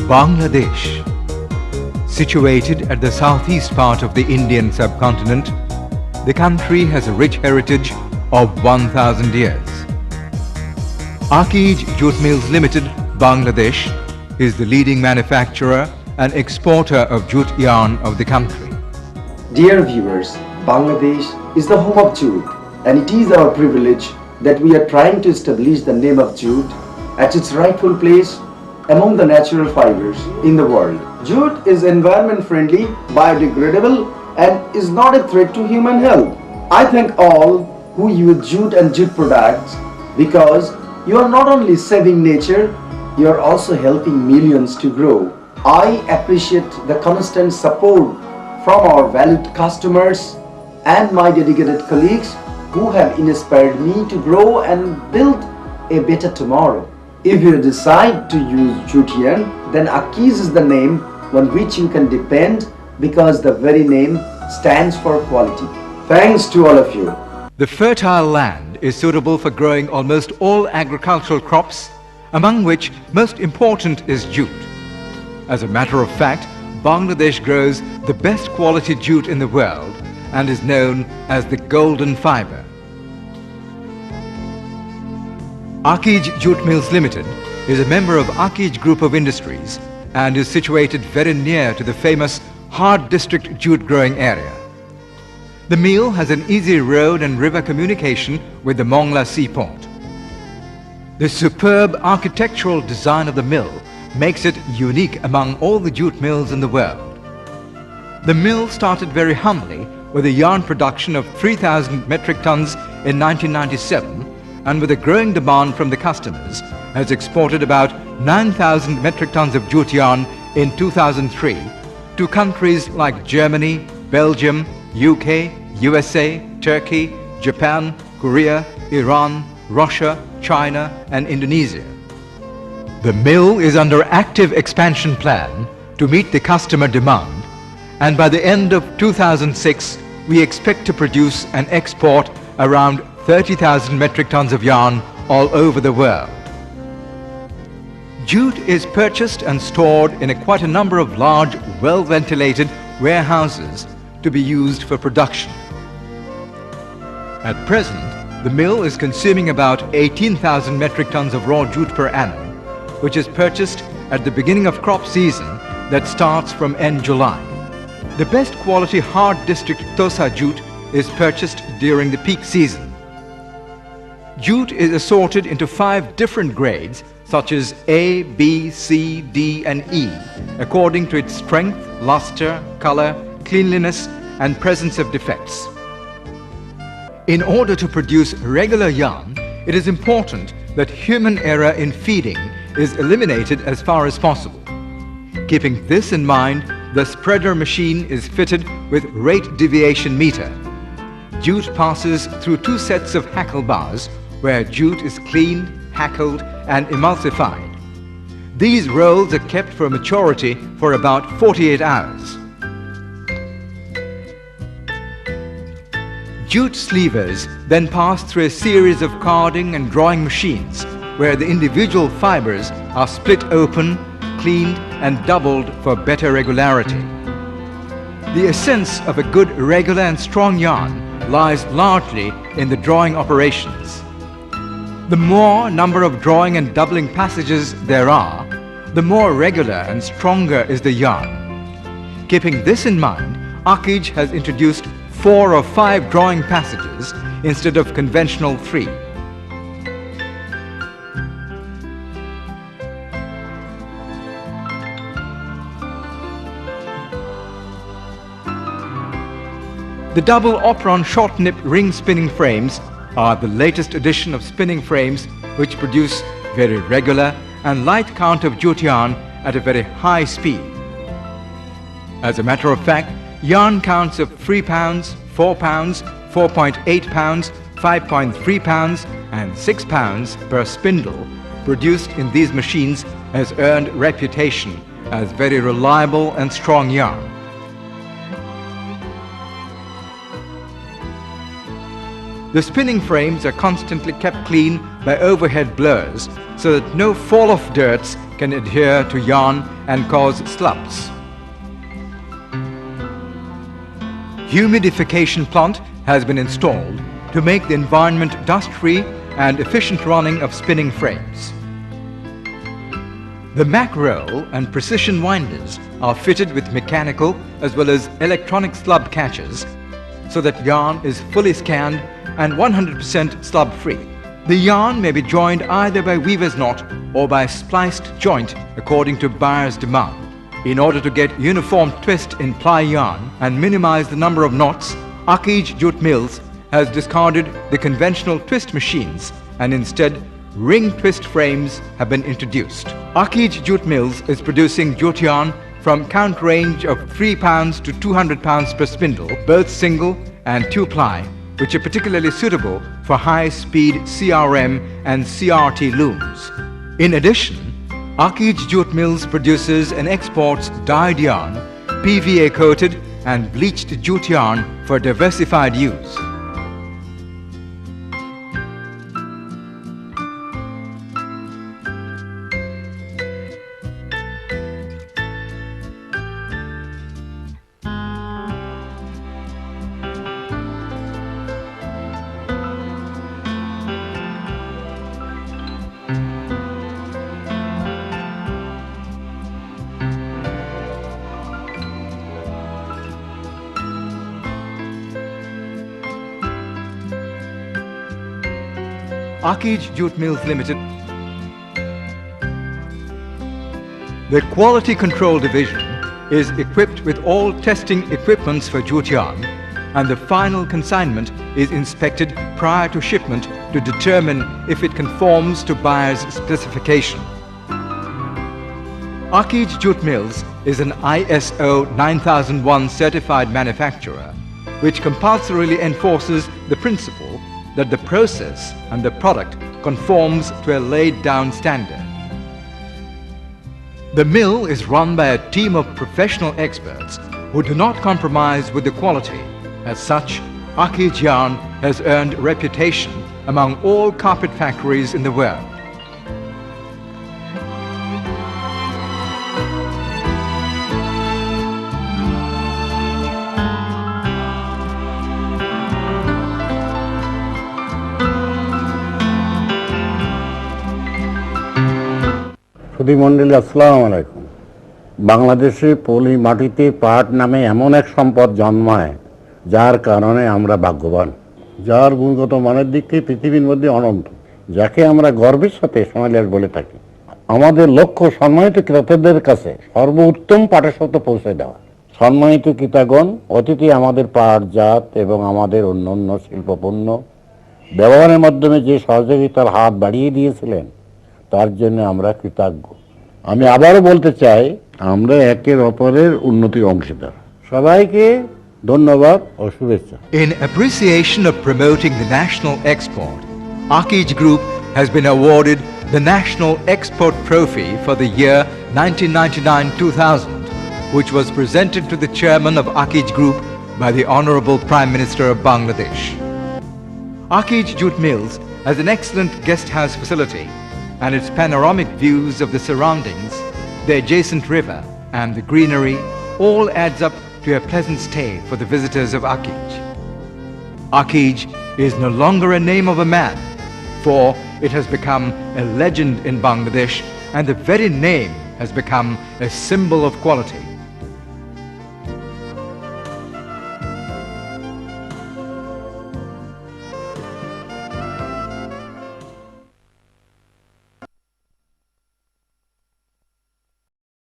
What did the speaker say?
Bangladesh. Situated at the southeast part of the Indian subcontinent, the country has a rich heritage of 1,000 years. Akij Jute Mills Limited, Bangladesh, is the leading manufacturer and exporter of jute yarn of the country. Dear viewers, Bangladesh is the home of jute, and it is our privilege that we are trying to establish the name of jute at its rightful place among the natural fibers in the world. Jute is environment friendly, biodegradable, and is not a threat to human health. I thank all who use jute and jute products because you are not only saving nature, you are also helping millions to grow. I appreciate the constant support from our valued customers and my dedicated colleagues who have inspired me to grow and build a better tomorrow. If you decide to use jute yarn, then Akij is the name on which you can depend because the very name stands for quality. Thanks to all of you. The fertile land is suitable for growing almost all agricultural crops, among which most important is jute. As a matter of fact, Bangladesh grows the best quality jute in the world and is known as the golden fiber. Akij Jute Mills Limited is a member of Akij Group of Industries and is situated very near to the famous Hard District jute growing area. The mill has an easy road and river communication with the Mongla seaport. The superb architectural design of the mill makes it unique among all the jute mills in the world. The mill started very humbly with a yarn production of 3,000 metric tons in 1997, and with a growing demand from the customers, has exported about 9,000 metric tons of jute yarn in 2003 to countries like Germany, Belgium, UK, USA, Turkey, Japan, Korea, Iran, Russia, China and Indonesia. The mill is under active expansion plan to meet the customer demand, and by the end of 2006 we expect to produce and export around 30,000 metric tons of yarn all over the world. Jute is purchased and stored in quite a number of large, well-ventilated warehouses to be used for production. At present, the mill is consuming about 18,000 metric tons of raw jute per annum, which is purchased at the beginning of crop season that starts from end July. The best quality hard district Tosa jute is purchased during the peak season. Jute is assorted into 5 different grades such as A, B, C, D and E according to its strength, luster, color, cleanliness and presence of defects. In order to produce regular yarn, it is important that human error in feeding is eliminated as far as possible. Keeping this in mind, the spreader machine is fitted with rate deviation meter. Jute passes through 2 sets of hackle bars where jute is cleaned, hackled and emulsified. These rolls are kept for maturity for about 48 hours. Jute sleevers then pass through a series of carding and drawing machines where the individual fibers are split open, cleaned and doubled for better regularity. The essence of a good, regular and strong yarn lies largely in the drawing operations. The more number of drawing and doubling passages there are, the more regular and stronger is the yarn. Keeping this in mind, Akij has introduced 4 or 5 drawing passages instead of conventional 3. The double Opron short nip ring spinning frames are the latest edition of spinning frames which produce very regular and light count of jute yarn at a very high speed. As a matter of fact, yarn counts of 3 pounds, 4 pounds, 4.8 pounds, 5.3 pounds and 6 pounds per spindle produced in these machines has earned reputation as very reliable and strong yarn. The spinning frames are constantly kept clean by overhead blowers so that no fall-off dirts can adhere to yarn and cause slumps. Humidification plant has been installed to make the environment dust-free and efficient running of spinning frames. The macro and precision winders are fitted with mechanical as well as electronic slub catches so that yarn is fully scanned and 100% slub-free. The yarn may be joined either by weaver's knot or by spliced joint according to buyer's demand. In order to get uniform twist in ply yarn and minimize the number of knots, Akij Jute Mills has discarded the conventional twist machines and instead ring twist frames have been introduced. Akij Jute Mills is producing jute yarn from count range of 3 pounds to 200 pounds per spindle, both single and 2-ply, which are particularly suitable for high-speed CRM and CRT looms. In addition, Akij Jute Mills produces and exports dyed yarn, PVA-coated and bleached jute yarn for diversified use. Akij Jute Mills Limited. The Quality Control Division is equipped with all testing equipments for jute yarn, and the final consignment is inspected prior to shipment to determine if it conforms to buyer's specification. Akij Jute Mills is an ISO 9001 certified manufacturer, which compulsorily enforces the principle that the process and the product conforms to a laid-down standard. The mill is run by a team of professional experts who do not compromise with the quality. As such, Akij yarn has earned reputation among all carpet factories in the world. সুধীমণ্ডলী আসসালামু আলাইকুম। বাংলাদেশে পলি মাটিতে পাট নামে এমন এক সম্পদ জন্মায় যার কারণে আমরা ভাগ্যবান, যার গুণগত মানের দিক থেকে পৃথিবীর মধ্যে অনন্ত, যাকে আমরা গর্বের সাথে সোনালিয়াস বলে থাকি। আমাদের লক্ষ্য সম্মানিত ক্রেতাদের কাছে সর্বোত্তম পাটের সাথে পৌঁছে দেওয়া। সম্মানিত ক্রেতাগণ, অতীতে আমাদের পাট জাত এবং আমাদের অন্যান্য শিল্পপণ্য ব্যবহারের মাধ্যমে যে সহযোগিতার হাত বাড়িয়ে দিয়েছিলেন তার জন্য আমরা কৃতজ্ঞ। আমি আবারও বলতে চাই, আমরা একের অপরের উন্নতির অংশীদার। সবাইকে ধন্যবাদ ও শুভেচ্ছা। In appreciation of promoting the national export, Akij Group has been awarded the National Export Trophy for the year 1999-2000, which was presented to the chairman of Akij Group by the Honorable Prime Minister of Bangladesh. Akij Jute Mills has an excellent guest house facility, and its panoramic views of the surroundings, the adjacent river and the greenery all adds up to a pleasant stay for the visitors of Akij. Akij is no longer a name of a man, for it has become a legend in Bangladesh, and the very name has become a symbol of quality.